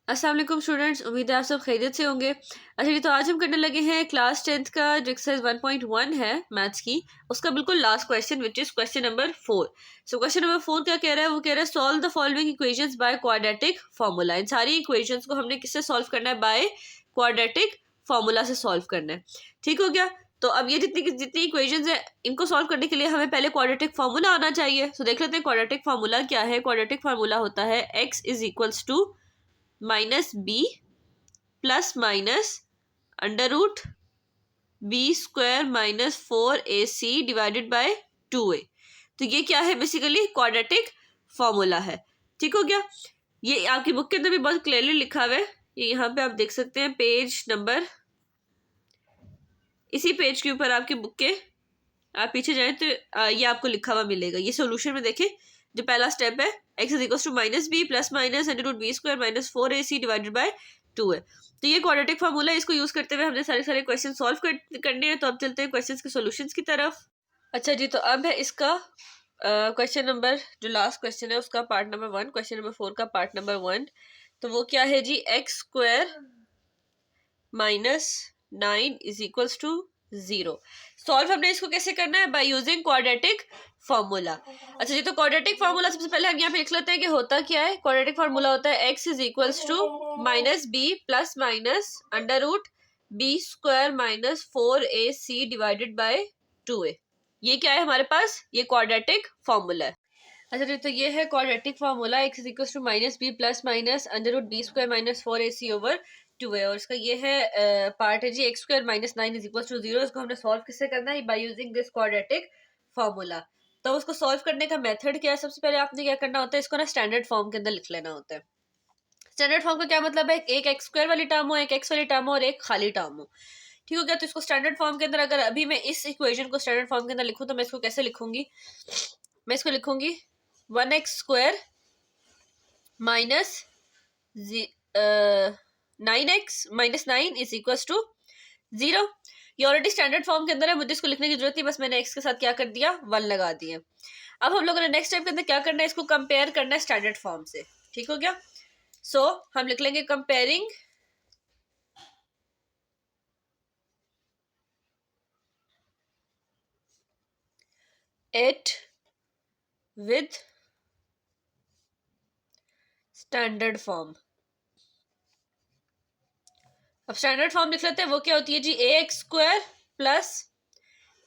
अस्सलाम वालेकुम स्टूडेंट्स, उम्मीद है आप सब खैरियत से होंगे। अच्छा जी, तो आज हम करने लगे हैं क्लास 10th का जो एक्सरसाइज 1.1 है मैथ्स की, उसका बिल्कुल last question which is question number 4। So question number 4 क्या कह रहा है? वो कह रहा है solve the following equations by quadratic formula. इन सारी इक्वेशंस को हमने किससे सॉल्व करना है? बाय क्वाड्रेटिक फार्मूला से सॉल्व करना है। ठीक हो गया? तो अब ये जितनी जितनी इक्वेशंस है, इनको सॉल्व करने के लिए हमें पहले क्वाड्रेटिक फार्मूला आना चाहिए। सो देख लेते हैं क्वाड्रेटिक फार्मूला क्या है। क्वाड्रेटिक फार्मूला होता है x is equals to minus B plus minus under root B square minus 4ac divided by 2a। तो ये क्या है? बेसिकली क्वाड्रेटिक फॉर्मूला है। ठीक हो गया? ये आपकी बुक के अंदर भी बहुत क्लियरली लिखा हुआ है। ये यहाँ पे आप देख सकते हैं पेज नंबर, इसी पेज के ऊपर आपकी बुक के आप पीछे जाएं तो ये आपको लिखा हुआ मिलेगा। ये सोल्यूशन में देखें, जो पहला स्टेप है x is equal to minus B plus minus under root B square minus 4ac divided by 2 है। तो ये क्वाड्रेटिक फार्मूला, इसको यूज करते हुए हमने सारे सारे क्वेश्चन सॉल्व करने हैं। तो अब चलते हैं क्वेश्चंस के सॉल्यूशंस की तरफ। अच्छा जी, तो अब है इसका क्वेश्चन नंबर, जो लास्ट क्वेश्चन है उसका पार्ट नंबर 1, क्वेश्चन नंबर 4 का पार्ट नंबर 1। तो वो क्या है जी? X square minus 9 is equals to 0। Solve हमने इसको कैसे करना है? By using quadratic formula. अच्छा जी, तो क्वाड्रेटिक फार्मूला सबसे पहले हम यहाँ पे लिख लेते हैं कि होता क्या है। क्वाड्रेटिक फार्मूला होता है x is equals to minus B plus minus under root B square minus 4ac divided by 2a। ये क्या है हमारे पास? ये क्वाड्रेटिक फार्मूला है। अच्छा जी, तो ये है quadratic formula x is equals to minus B plus minus under root B square minus 4ac over 2a। और इसका ये है पार्ट है जी X square minus 9 is equals to 0। इसको हमने सॉल्व किससे करना है? By using this quadratic formula. तो उसको सॉल्व करने का मेथड क्या है? सबसे पहले आपने क्या करना होता है, इसको ना स्टैंडर्ड फॉर्म के अंदर लिख लेना होता है। स्टैंडर्ड फॉर्म का क्या मतलब है? एक एक्स स्क्वायर वाली टर्म हो, एक एक्स वाली टर्म हो और एक खाली टर्म हो। ठीक हो गया? तो इसको स्टैंडर्ड फॉर्म के अंदर, अगर अभी मैं इस इक्वेशन को स्टैंडर्ड फॉर्म के अंदर लिखूं तो मैं इसको कैसे लिखूंगी? मैं इसको लिखूंगी 1x square minus 9x minus 9 is equal to 0। ये ऑलरेडी स्टैंडर्ड फॉर्म के अंदर है, मुझे इसको लिखने की जरूरत नहीं, बस मैंने x के साथ क्या कर दिया? 1 लगा दिया। अब हम लोगों ने नेक्स्ट स्टेप के अंदर क्या करना है? इसको कंपेयर करना है स्टैंडर्ड फॉर्म से। ठीक हो गया? सो हम लिख लेंगे comparing it with standard form. अब स्टैंडर्ड फॉर्म लिख लेते हैं, वो क्या होती है जी? A X square plus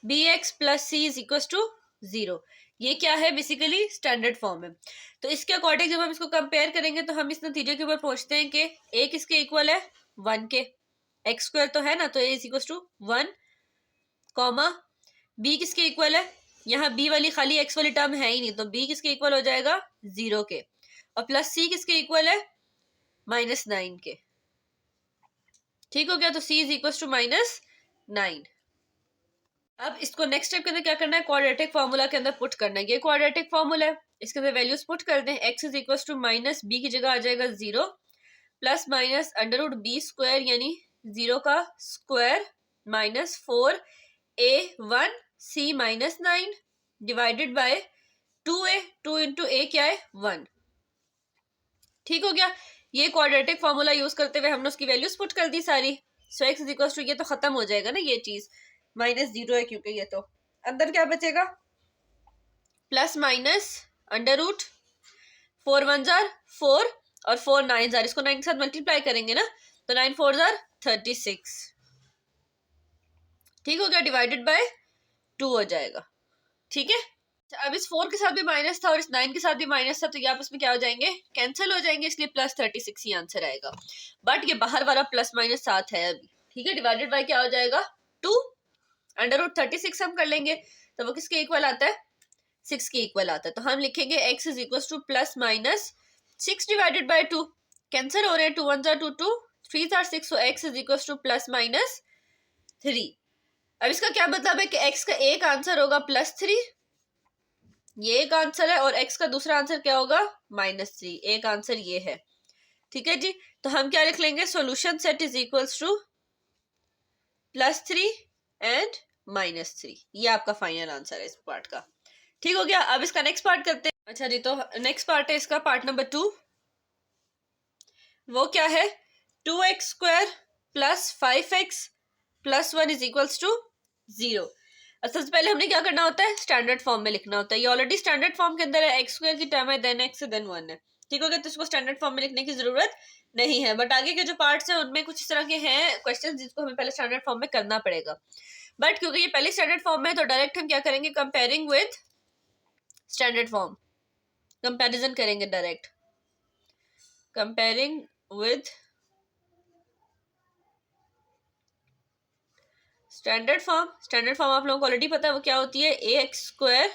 B X plus C is equal to 0। ये क्या है? बेसिकली स्टैंडर्ड फॉर्म है। तो इसके अकॉर्डिंग जब हम इसको कंपेयर करेंगे तो हम इस नतीजे के ऊपर पहुंचते हैं कि ए किसके इक्वल है? 1 के। एक्स स्क्वायर तो है ना, तो A is equal to 1 comma B किसके इक्वल है? यहाँ बी वाली खाली एक्स वाली टर्म है ही नहीं, तो बी किसके इक्वल हो जाएगा? 0 के। और प्लस सी किसके इक्वल है? माइनस 9 के। ठीक हो गया? तो सी इज इक्वल टू माइनस 9। अब इसको नेक्स्ट स्टेप के अंदर क्या करना है? क्वाड्रेटिक फार्मूला के अंदर पुट करना है। ये क्वाड्रेटिक फार्मूला है, इसके अंदर वैल्यूज पुट कर दें। X is equal to minus B की जगह आ जाएगा 0 plus minus under root B square यानी 0 का square minus 4a1 c minus 9 divided by 2a। 2 into A क्या है? 1। ठीक हो गया? ये क्वाड्रेटिक फार्मूला यूज करते हुए हमने उसकी वैल्यूज पुट कर दी सारी। सो एक्स इज इक्वल टू, ये तो खत्म हो जाएगा ना ये चीज, माइनस 0 है क्योंकि ये तो अंदर क्या बचेगा? प्लस माइनस अंडर रूट 4 1 जार 4 और 4 9 जार, इसको 9 के साथ मल्टीप्लाई करेंगे ना, तो 9 4 जार 36। ठीक हो गया? डिवाइडेड बाय 2 हो जाएगा। ठीक है? अब इस 4 के साथ भी माइनस था और इस 9 के साथ भी माइनस था, तो ये आपस में क्या हो जाएंगे? कैंसिल हो जाएंगे, इसलिए प्लस 36 ही आंसर आएगा। बट ये बाहर वाला प्लस माइनस साथ है अभी। ठीक है? डिवाइडेड बाय क्या हो जाएगा? 2 अंडर रूट 36 हम कर लेंगे, तो वो किसके इक्वल आता है? 6 के इक्वल आता है। तो हम लिखेंगे x is equal two plus minus 6 divided by 2। Cancel हो रहे हैं, 2 1 जार 2 2 3 jar 6, so x is equal two plus minus 3। अब इसका क्या मतलब है कि x का एक आंसर होगा प्लस 3, ये एक आंसर है, और x का दूसरा आंसर क्या होगा? माइनस 3। एक आंसर ये है। ठीक है जी? तो हम क्या लिख लेंगे? Solution set is equals two plus 3 and minus 3। ये आपका फाइनल आंसर है इस पार्ट का। ठीक हो गया? अब इसका नेक्स्ट पार्ट करते हैं। अच्छा जी, तो नेक्स्ट पार्ट है इसका पार्ट नंबर 2। वो क्या है, 2x² plus 5x plus 1 is equals to 0। सबसे पहले हमने क्या करना होता है, स्टैंडर्ड फॉर्म में लिखना होता है। ये ऑलरेडी स्टैंडर्ड फॉर्म के अंदर है, x² की टर्म है, देन x देन 1 है, ठीक हो गया। तो इसको स्टैंडर्ड फॉर्म में लिखने की जरूरत नहीं है, बट आगे के जो पार्ट्स हैं उनमें कुछ इस तरह के हैं क्वेश्चन जिसको हमें पहले स्टैंडर्ड फॉर्म में करना पड़ेगा। बट क्योंकि ये पहले स्टैंडर्ड फॉर्म में है तो डायरेक्ट हम क्या करेंगे, comparing with standard form, comparison करेंगे direct, comparing with standard form. Standard form आप लोगों को ऑलरेडी पता है वो क्या होती है, ax²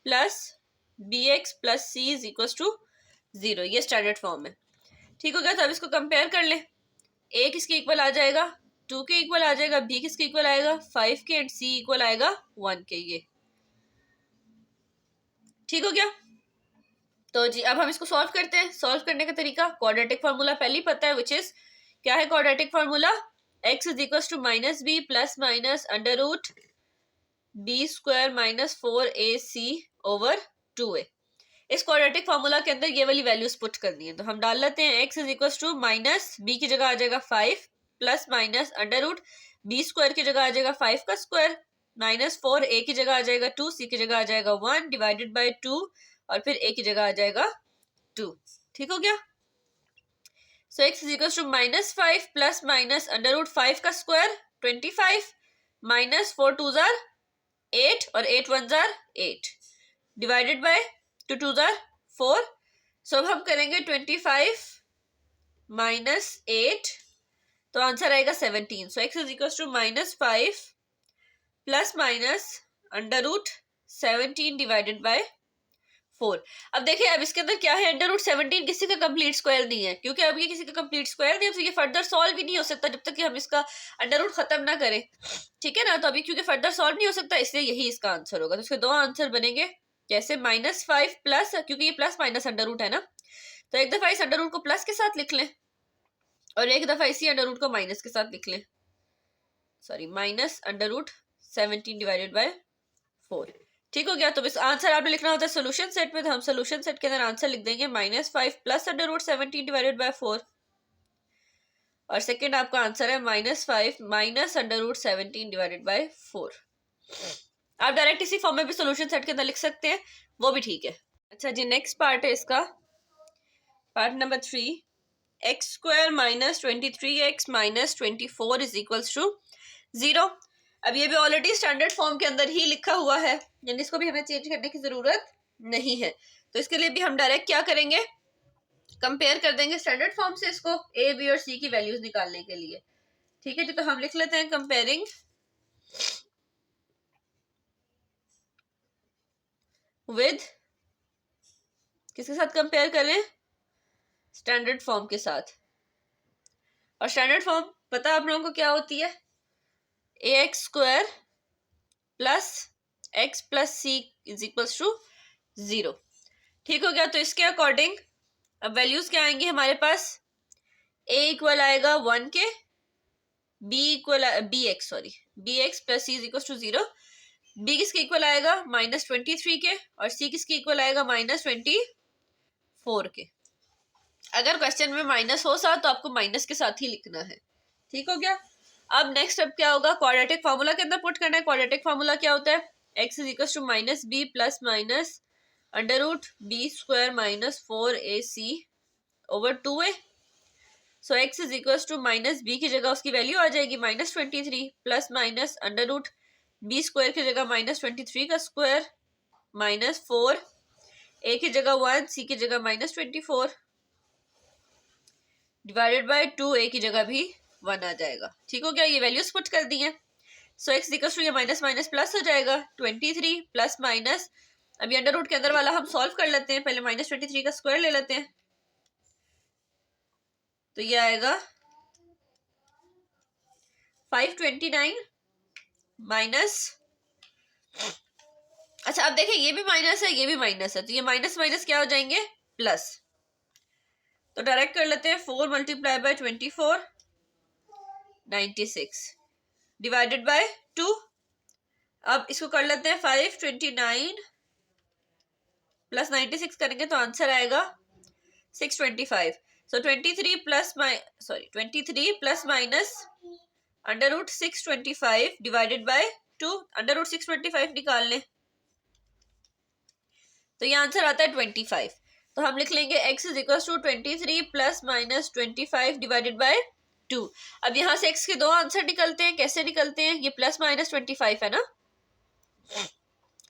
plus bx plus c is equal to 0, ये स्टैंडर्ड फॉर्म है, ठीक हो गया। तो अब इसको कंपेयर कर ले, a किसके इक्वल आ जाएगा, 2 के इक्वल आ जाएगा, b किसके इक्वल आएगा, 5 के, एंड c इक्वल आएगा 1 के, ये ठीक हो गया। तो जी अब हम इसको सॉल्व करते हैं। सॉल्व करने का तरीका, क्वाड्रेटिक फार्मूला पहले ही पता है, विच इज क्या है quadratic formula, x is equal to minus B plus minus under root b² minus 4ac over 2a। इस क्वाड्रेटिक फार्मूला के अंदर ये वाली वैल्यूज पुट करनी है, तो हम डाल लेते हैं x is equal to minus B की जगह आ जाएगा 5 plus minus under root b² की जगह आ जाएगा 5 का स्क्वायर माइनस 4a की जगह आ जाएगा 2, c की जगह आ जाएगा 1 डिवाइडेड बाई 2 और फिर a की जगह आ जाएगा 2, ठीक हो गया। So x is equal to minus 5 plus minus under root 5 का स्क्वायर 25 माइनस 4 2 जार 8 और 8 1 जार 8 डिवाइडेड बाय 2 2 जार 4। सो अब हम करेंगे 25 माइनस 8, तो आंसर आएगा 17। So x is equal to minus 5 plus minus under root 17 divided by 4। अब देखिए अब इसके अंदर क्या है, अंडर रूट 17 किसी का कंप्लीट स्क्वायर नहीं है, क्योंकि अब ये किसी का कंप्लीट स्क्वायर नहीं है तो ये फर्दर सॉल्व भी नहीं हो सकता जब तक कि हम इसका अंडर रूट खत्म ना करें, ठीक है ना। तो अभी क्योंकि फर्दर सॉल्व नहीं हो सकता इसलिए यही इसका आंसर होगा। तो इसके दो आंसर बनेंगे, जैसे -5 प्लस, क्योंकि ये प्लस माइनस अंडर रूट है ना, तो एक दफा इस अंडर रूट को प्लस के साथ लिख लें और एक दफा इसी अंडर रूट को माइनस के साथ लिख लें, sorry minus under root 17 divided by 4, ठीक हो गया। तो बस आंसर आपने लिखना होता है सोल्यूशन सेट में, तो हम सोल्यूशन सेट के अंदर आंसर लिख देंगे -5 plus under root 17 divided by 4, और सेकंड आपका आंसर है -5 minus under root 17 divided by 4। आप डायरेक्ट इसी फॉर्म में भी सोल्यूशन सेट के अंदर लिख सकते हैं, वो भी ठीक है। अच्छा जी, नेक्स्ट पार्ट है इसका, part number 3, x² minus 23x minus 24 is equals to 0। अब ये भी ऑलरेडी स्टैंडर्ड फॉर्म के अंदर ही लिखा हुआ है, यानी इसको भी हमें चेंज करने की जरूरत नहीं है। तो इसके लिए भी हम डायरेक्ट क्या करेंगे, कंपेयर कर देंगे स्टैंडर्ड फॉर्म से इसको a b और c की वैल्यूज निकालने के लिए, ठीक है जी। तो हम लिख लेते हैं कंपेयरिंग विद, किसके साथ कंपेयर करें, स्टैंडर्ड फॉर्म के साथ। और स्टैंडर्ड फॉर्म पता आप लोगों को क्या होती है, ax² plus x plus c is equal to 0, ठीक हो गया। तो इसके अकॉर्डिंग अब वैल्यूज क्या आएंगी हमारे पास, a इक्वल आएगा 1 के, b equal bx sorry bx plus c is equal to 0, b किसके इक्वल आएगा -23 के, और c किसके इक्वल आएगा -24 के। अगर क्वेश्चन में माइनस हो सा तो आपको माइनस के साथ ही लिखना है, ठीक हो गया। अब नेक्स्ट स्टेप क्या होगा, क्वाड्रेटिक फार्मूला के अंदर पुट करना है। क्वाड्रेटिक फार्मूला क्या होता है, x is equal to minus B plus minus under root b² minus 4ac over 2a। So x is equal to minus B की जगह उसकी वैल्यू आ जाएगी -23 plus minus under root b² की जगह -23 का स्क्वायर माइनस 4, a की जगह 1, c की जगह -24 डिवाइडेड बाय 2a की जगह भी 1 आ जाएगा, ठीक हो गया। ये वैल्यूज पुट कर दी हैं। सो x इक्वल टू ये माइनस माइनस प्लस हो जाएगा, 23 प्लस माइनस, अभी अंडर रूट के अंदर वाला हम सॉल्व कर लेते हैं, पहले -23 का स्क्वायर ले लेते हैं, तो ये आएगा 529 माइनस, अच्छा अब देखिए ये भी माइनस है ये भी माइनस है, तो ये माइनस माइनस क्या हो जाएंगे प्लस, तो डायरेक्ट कर लेते हैं 4 मल्टीप्लाई बाय 24 96 डिवाइडेड बाय 2। अब इसको कर लेते हैं 529 प्लस 96 करेंगे तो आंसर आएगा 625। So 23 plus minus under root 625 divided by 2, under root 625 निकाल लें तो ये आंसर आता है 25। तो हम लिख लेंगे x is equal to 23 plus minus 25 divided by 2। अब यहाँ से x के दो आंसर निकलते हैं, कैसे निकलते हैं, ये प्लस माइनस 25 है ना,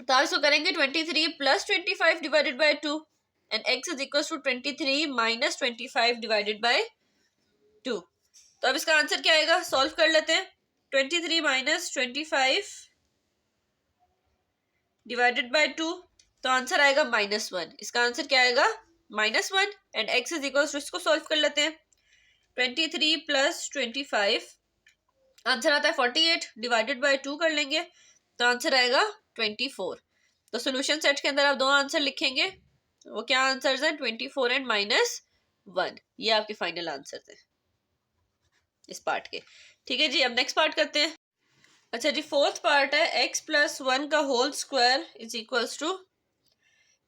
तो आप इसको करेंगे 23 plus 25 divided by 2 and x is equal to 23 minus 25 divided by 2। तो अब इसका आंसर क्या आएगा, सॉल्व कर लेते हैं। 23 माइनस 25 डिवाइडेड बाय 2, तो आंसर आएगा -1। इसका आंसर क्या आएगा, -1 and x is equal to, इसको सॉल्व कर लेते हैं। 23 प्लस 25 आंसर आता है 48 डिवाइडेड बाय 2 कर लेंगे तो आंसर आएगा 24। तो सॉल्यूशन सेट के अंदर आप दो आंसर लिखेंगे, वो क्या आंसर्स हैं, 24 एंड -1। ये आपके फाइनल आंसर थे इस पार्ट के। ठीक है जी, अब नेक्स्ट पार्ट करते हैं। अच्छा जी, फोर्थ पार्ट है x प्लस 1 का whole square is equals to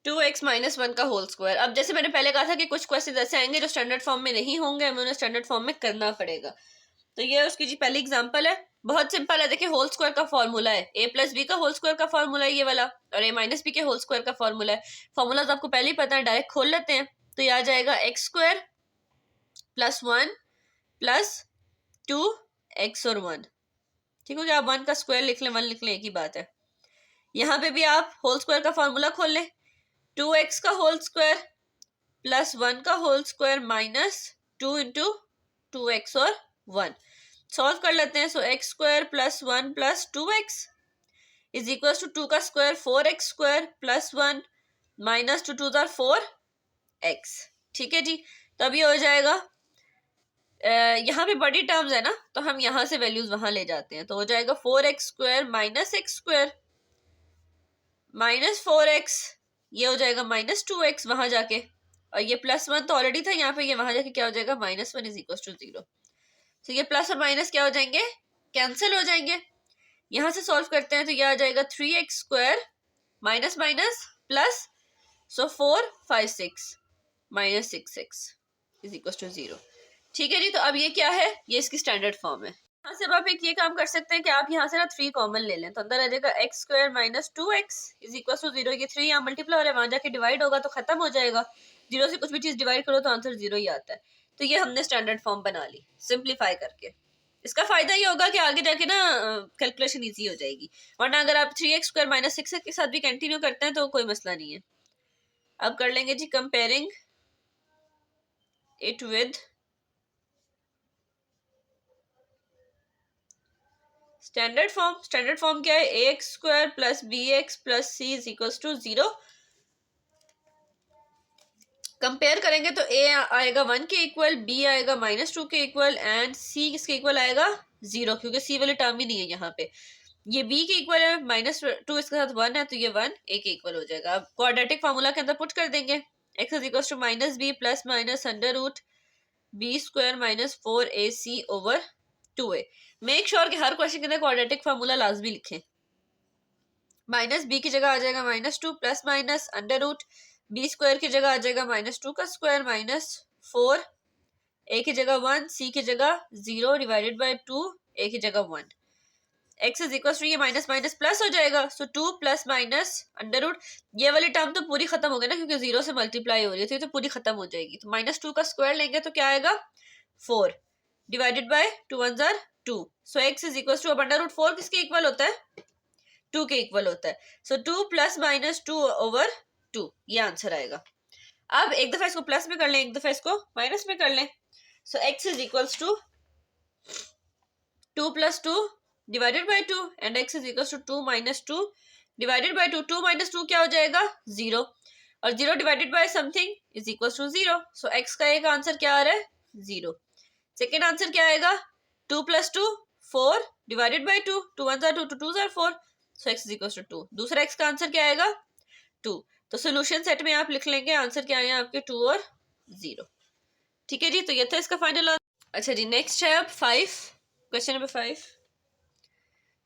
2x minus 1 का होल स्क्वायर। अब जैसे मैंने पहले कहा था कि कुछ क्वेश्चन ऐसे आएंगे जो स्टैंडर्ड फॉर्म में नहीं होंगे, हमें उन्हें स्टैंडर्ड फॉर्म में करना पड़ेगा। तो ये उसकी जी पहली एग्जांपल है, बहुत सिंपल है। देखिए होल स्क्वायर का फॉर्मूला है, a प्लस बी का होल स्क्वायर का फॉर्मूला है ये वाला, और a माइनस बी के होल स्क्वायर का फॉर्मूला है। फॉर्मूला तो आपको पहले ही पता है, डायरेक्ट खोल लेते हैं। तो ये आ जाएगा x square plus 1 plus 2x और 1। ठीक हो गया, आप 1 का स्क्वायर लिख लें, 1 लिख लें, एक ही बात है। यहाँ पे भी आप होल स्क्वायर का फॉर्मूला खोल लें, 2x का होल स्क्वायर प्लस 1 का whole square minus 2 into 2x और 1। सॉल्व कर लेते हैं। So X square plus 1 plus 2x is equal to 2 का square 4x square plus 1 minus 2 2 4x। ठीक है जी, तो अब ये हो जाएगा, यहाँ पे बड़ी टर्म्स है ना, तो हम यहाँ से वैल्यूज वहां ले जाते हैं, तो हो जाएगा 4x square minus x square minus 4x, ये हो जाएगा माइनस 2x वहां जाके, और ये प्लस 1 तो ऑलरेडी था यहाँ पे, ये वहां जाके क्या हो जाएगा, -1 इज इक्वल टू 0। तो ये प्लस और माइनस क्या हो जाएंगे, कैंसिल हो जाएंगे। यहां से सॉल्व करते हैं तो ये आ जाएगा 3x square minus minus plus, so 4 5 6 minus 6x is equal to 0। ठीक है जी, तो अब ये क्या है, ये इसकी स्टैंडर्ड फॉर्म है। यहाँ से अब आप एक ये काम कर सकते हैं कि आप यहाँ से ना 3 कॉमन ले लें, तो अंदर आ जाएगा x square minus 2x is equal to 0। ये 3 यहाँ मल्टीप्लाई हो रहा है, वहां जाके डिवाइड होगा तो खत्म हो जाएगा। 0 से कुछ भी चीज डिवाइड करो तो आंसर 0 ही आता है। तो ये हमने स्टैंडर्ड फॉर्म बना ली सिंप्लीफाई करके। इसका फायदा ये होगा कि आगे जाके ना कैलकुलेशन ईजी हो जाएगी, वरना अगर आप 3x स्क्वायर माइनस 6x के साथ भी कंटिन्यू करते हैं तो कोई मसला नहीं है। अब कर लेंगे जी comparing it with standard form. Standard form क्या है, ax square plus bx plus c is equal to 0। Compare करेंगे तो a आएगा 1 के इक्वल, b आएगा -2 के इक्वल एंड c किसके इक्वल आएगा 0, क्योंकि c वाली टर्म ही नहीं है यहाँ पे। ये b के इक्वल है, -2 इसके साथ 1 है, तो ये 1 a के इक्वल हो जाएगा। अब क्वाड्रेटिक फार्मूला के अंदर पुट कर देंगे, x is equal to minus B plus minus under root b square minus 4ac over 2a। Make sure कि हर क्वेश्चन के अंदर क्वाड्रेटिक फार्मूला लाजमी लिखें। माइनस बी की जगह आ जाएगा -2 plus minus under root B square की जगह आ जाएगा -2 का स्क्वायर माइनस 4, ए की जगह 1, सी की जगह 0 डिवाइडेड बाय 2, ए की जगह 1। एक्स इज इक्वल टू, ये माइनस माइनस प्लस हो जाएगा, सो 2 प्लस माइनस अंडर रूट, ये वाली टर्म तो पूरी खत्म हो गई ना, क्योंकि 0 से मल्टीप्लाई हो रही है, तो ये तो पूरी खत्म हो जाएगी। तो -2 का स्क्वायर लेंगे तो क्या आएगा 4 डिवाइडेड बाय 2 1 जार 2। So x is equal to, अब अंडर रूट 4 किसके इक्वल होता है, 2 के इक्वल होता है। सो 2 प्लस माइनस 2 ओवर 2, ये आंसर आएगा। अब एक दफा इसको प्लस में कर लें, एक दफा इसको माइनस में कर लें। So x is equals to 2 plus 2 divided by 2 and x is equals to 2 minus 2 divided by 2। 2 minus 2 क्या हो जाएगा 0, और 0 divided by something is equals to 0। So x का एक आंसर क्या आ रहा है 0। सेकेंड आंसर क्या आएगा 2 प्लस 2 4 डिवाइडेड बाय 2, 2 1 जार 2, 2 2 जार 4, so x is equal to 2। दूसरा एक्स का आंसर क्या आएगा 2। तो सोल्यूशन सेट में आप लिख लेंगे आंसर क्या आए आपके 2 और 0। ठीक है जी, तो ये था इसका फाइनल आंसर। अच्छा जी, नेक्स्ट है अब 5, question number 5।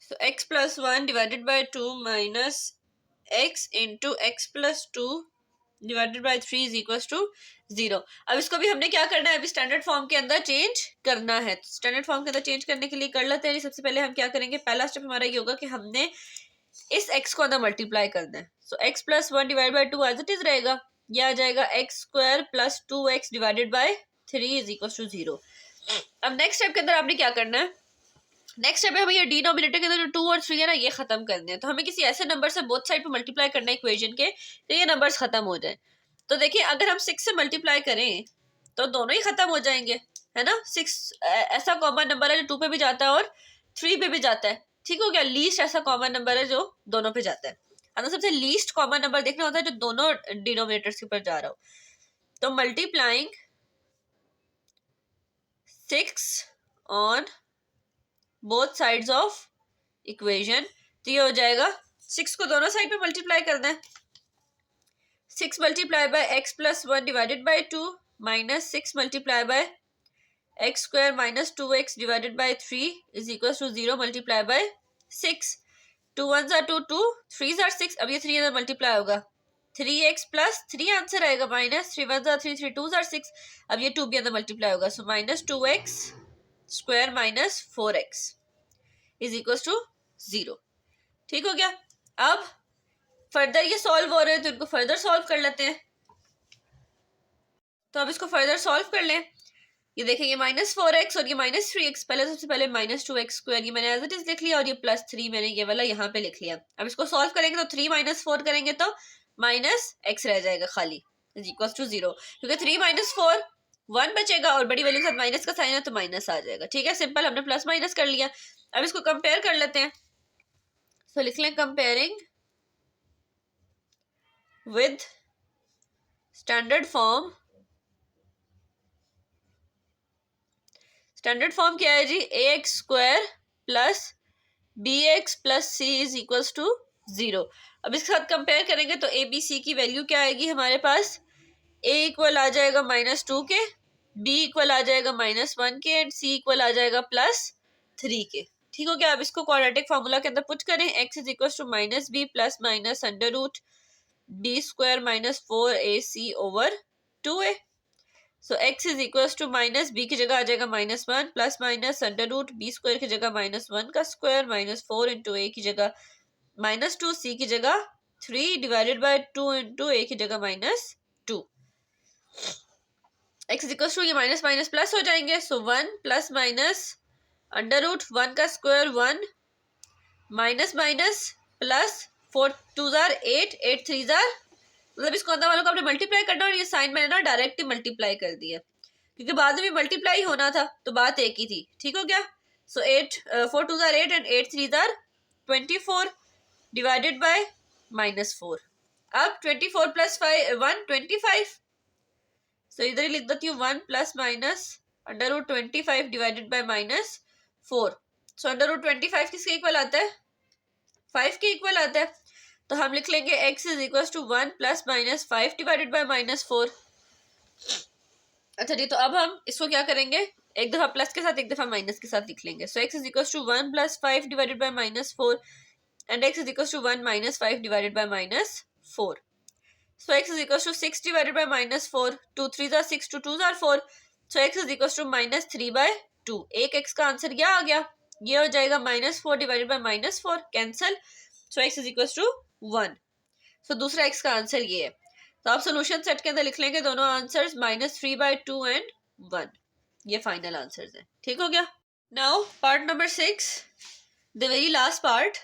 So x plus 1 divided by 2 minus x into x plus 2 divided by 3 is equal to 0। अब इसको भी हमने क्या करना है, अभी स्टैंडर्ड फॉर्म के अंदर चेंज करना है। स्टैंडर्ड फॉर्म के अंदर चेंज करने के लिए कर लेते हैं। सबसे पहले हम क्या करेंगे, पहला स्टेप हमारा ये होगा कि हमने इस x को अंदर मल्टीप्लाई करना है। So x plus 1 divide by 2 as it is रहेगा, यह आ जाएगा x square plus 2x divided by 3 is equal to 0। अब नेक्स्ट स्टेप के अंदर आपने क्या करना है, नेक्स्ट स्टेप है हमें ये डिनोमिनेटर के अंदर जो 2 और 3 है ना, ये खत्म करने हैं। तो हमें किसी ऐसे नंबर से बोथ साइड पे मल्टीप्लाई करना है इक्वेशन के, तो ये नंबर्स खत्म हो जाए। तो देखिए अगर हम 6 से मल्टीप्लाई करें तो दोनों ही खत्म हो जाएंगे, है ना। 6 ऐसा कॉमन नंबर है जो 2 पे भी जाता है और 3 पे भी जाता है, ठीक हो गया। लीस्ट ऐसा कॉमन नंबर है जो दोनों पे जाता है। अगर सबसे लीस्ट कॉमन नंबर देखना होता है जो दोनों डिनोमिनेटर्स के ऊपर जा रहा हो। तो multiplying 6 on both sides of equation, तो ये हो जाएगा 6 को दोनों साइड पे मल्टीप्लाई करना है। 6 multiply by x plus 1 divided by 2 minus 6 multiply by x square minus 2x divided by 3 is equal to 0 multiply by 6। 2 1s are 2, 2 3s are 6। अब ये 3 अंदर मल्टीप्लाई होगा, 3x प्लस 3 आंसर आएगा minus 3 1s are 3, 3 2s are 6। अब ये 2 भी अंदर multiply होगा, so minus 2x square minus 4x is equal to 0। ठीक हो गया। अब फर्दर ये सॉल्व हो रहे हैं तो इनको फर्दर सॉल्व कर लेते हैं। तो अब इसको फर्दर सॉल्व कर लें। ये देखेंगे माइनस 4x और ये माइनस 3x, पहले सबसे पहले माइनस 2x स्क्वायर ये मैंने एज इट इज लिख लिया और ये प्लस 3 मैंने ये वाला यहाँ पे लिख लिया। अब इसको सॉल्व करेंगे तो 3 माइनस 4 करेंगे तो माइनस x रह जाएगा खाली, इज इक्वल टू 0। क्योंकि 3 माइनस 4 1 बचेगा और बड़ी वैल्यू के साथ माइनस का साइन है तो माइनस आ जाएगा। ठीक है, सिंपल, हमने प्लस माइनस कर लिया। अब इसको कंपेयर कर लेते हैं। तो लिख लें comparing with standard form. Standard form क्या है जी, ax square plus bx plus c is equal to 0। अब इसके साथ कंपेयर करेंगे तो a b c की वैल्यू क्या आएगी हमारे पास, a इक्वल आ जाएगा -2 के, b इक्वल आ जाएगा -1 के एंड c इक्वल आ जाएगा +3 के। ठीक हो गया। अब इसको क्वाड्रेटिक फार्मूला के अंदर पुट करें, x is equal to minus B plus minus under root B square minus 4ac over 2a। So x is equal to minus B की जगह आ जाएगा -1 plus minus under root B square की जगह -1 का स्क्वायर माइनस 4 इंटू ए की जगह -2, सी की जगह 3 डिवाइडेड बाय 2 इंटू ए की जगह -2। x इज इक्वल टू ये माइनस माइनस प्लस हो जाएंगे, सो 1 प्लस माइनस अंडर रूट 1 का square 1 minus minus plus 4 2s are 8 8 3s are, मतलब इसको अंदर वालों को आपने मल्टीप्लाई करना और ये साइन मैंने ना डायरेक्ट ही मल्टीप्लाई कर दिया क्योंकि बाद में भी मल्टीप्लाई होना था तो बात एक ही थी। ठीक हो गया। सो 8 4 2s are 8 and 8 3s are 24 divided by -4। अब 24 प्लस 1 25, सो इधर ही लिख देती हूँ 1 plus minus under root 25 divided by -4। So under root 25 किसके इक्वल आता है, 5 के इक्वल आता है। तो हम लिख लेंगे x is equal to 1 plus minus 5 divided by -4। अच्छा जी, तो अब हम इसको क्या करेंगे, एक दफा प्लस के साथ एक दफा माइनस के साथ लिख लेंगे। So x is equal to 1 plus 5 divided by -4 and x is equal to 1 minus 5 divided by -4। So x is equal to 6 divided by -4, 2 3s are 6, 2 2s are 4। So x is equal to -3/2। एक x का answer क्या आ गया, ये हो जाएगा -4 divided by -4, cancel. So x is equal to 1। So दूसरा x का answer ये है। तो आप सोल्यूशन सेट के अंदर लिख लेंगे दोनों आंसर्स -3/2 एंड 1, ये फाइनल आंसर्स हैं। ठीक हो गया। Now part number 6, the very last part.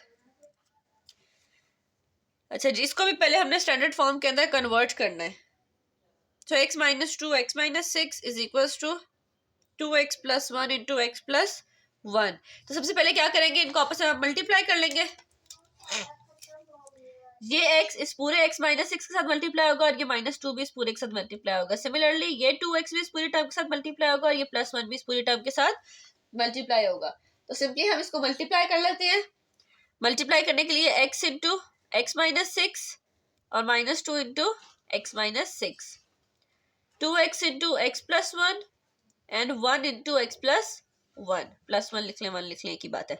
अच्छा जी, इसको भी पहले हमने स्टैंडर्ड फॉर्म के अंदर कन्वर्ट करना है। तो x minus 2 x minus 6 is equal to 2x plus 1 into x plus 1। तो सबसे पहले क्या करेंगे, इनको आपस में मल्टीप्लाई कर लेंगे। ये x इस पूरे x माइनस 6 के साथ मल्टीप्लाई होगा और ये -2 भी इस पूरे के साथ मल्टीप्लाई होगा। सिमिलरली ये 2x भी इस पूरी टर्म के साथ मल्टीप्लाई होगा और ये +1 भी इस पूरी टर्म के साथ मल्टीप्लाई होगा। तो सिंपली हम इसको मल्टीप्लाई कर लेते हैं। मल्टीप्लाई करने के लिए x इंटू x माइनस 6 और -2 into x minus 6, 2x into x plus 1 and 1 into x plus 1, +1 लिख लें 1 लिख लें, एक ही बात है।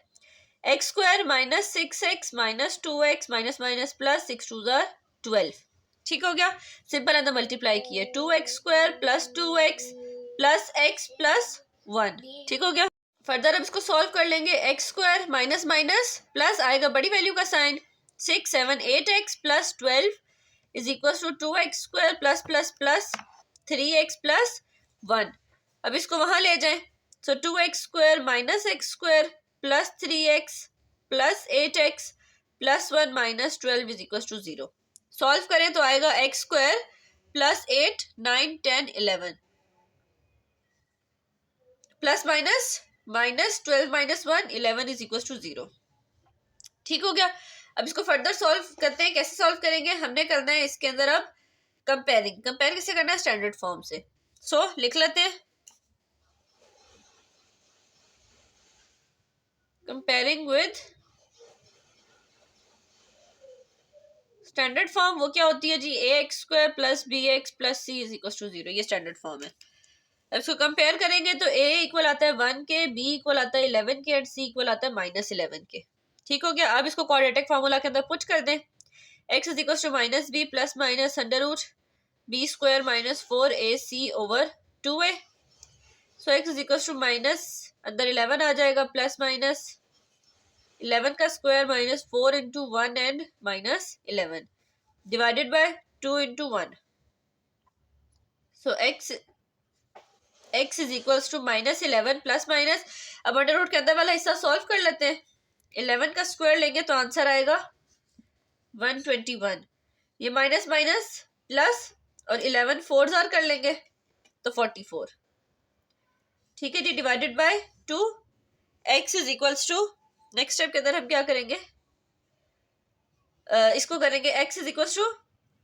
X square -6x -2x minus minus plus 6 2s are 12। ठीक हो गया, सिंपल अंदर मल्टीप्लाई किया, 2x² plus 2x plus x plus 1, ठीक हो गया। फर्दर अब इसको सॉल्व कर लेंगे, x² माइनस माइनस प्लस आएगा बड़ी वैल्यू का sign, 6 7 8x plus 12 is equal to 2x² plus plus plus 3x plus 1। अब इसको वहां ले जाएं, so 2x² minus x² plus 3x plus 8x plus 1 minus 12 is equal to 0। सॉल्व करें तो आएगा x² plus 8 9 10 11 plus minus minus 12 minus 1 11 is equal to 0, ठीक हो गया। अब इसको फर्दर सॉल्व करते हैं, कैसे सॉल्व करेंगे, हमने करना है इसके अंदर अब कंपेयरिंग। कंपेयर कैसे करना है, स्टैंडर्ड फॉर्म से। सो लिख लेते हैं, कंपेयरिंग विद स्टैंडर्ड फॉर्म, वो क्या होती है जी, ax² plus bx plus c is equal to 0, ये स्टैंडर्ड फॉर्म है। अब इसको कंपेयर करेंगे तो a इक्वल आता है 1 के, b इक्वल आता है 11 के, एंड c इक्वल आता है माइनस 11 के, ठीक हो गया। अब इसको क्वाड्रेटिक फार्मूला के अंदर पुट कर दें, x is equal to minus B plus minus under root b² minus 4ac over 2a। So x is equal to minus अंदर 11 आ जाएगा प्लस माइनस 11 का square minus 4 into 1 and minus 11 divided by 2 into 1। So x is equal to minus 11 plus minus, अब under root के अंदर वाला हिस्सा solve कर लेते हैं, 11 का स्क्वायर लेंगे तो आंसर आएगा 121, ये माइनस माइनस प्लस और 11 4 जार कर लेंगे तो 44, ठीक है जी, divided by 2। x is equal to, next step के अंदर हम क्या करेंगे, इसको करेंगे x is equal to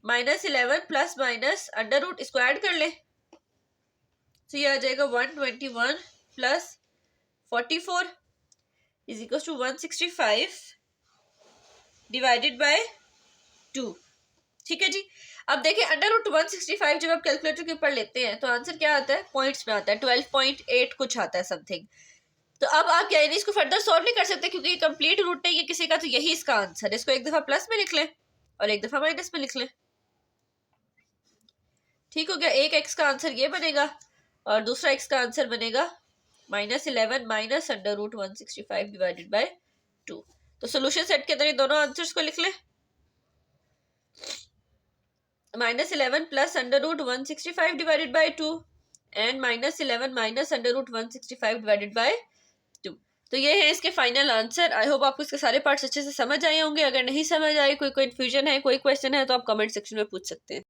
minus 11 plus minus under root, इसको ऐड कर ले, तो ये आ जाएगा 121 plus 44 is equal to 165 divided by 2, ठीक है जी। अब देखिए अंडर रूट 165 जब आप कैलकुलेटर के ऊपर लेते हैं तो आंसर क्या आता है, पॉइंट्स में आता है, 12.8 कुछ आता है समथिंग। तो अब आप क्या इसको फर्दर सॉल्व नहीं कर सकते क्योंकि ये कंप्लीट रूट नहीं है किसी का, तो यही इसका आंसर है। इसको एक दफा प्लस में लिख लें और एक दफा माइनस में लिख लें, ठीक हो गया। एक x का आंसर ये बनेगा और दूसरा x का आंसर बनेगा minus 11 minus under root 165 divided by 2। तो सोल्यूशन सेट के अंदर ये दोनों आंसर्स को लिख लें, minus 11 plus under root 165 divided by 2 and minus 11 minus under root 165 divided by 2। तो ये है इसके फाइनल आंसर। आई होप आपको इसके सारे पार्ट्स अच्छे से समझ आए होंगे। अगर नहीं समझ आए, कोई कन्फ्यूजन है, कोई क्वेश्चन है तो आप कमेंट सेक्शन में पूछ सकते हैं।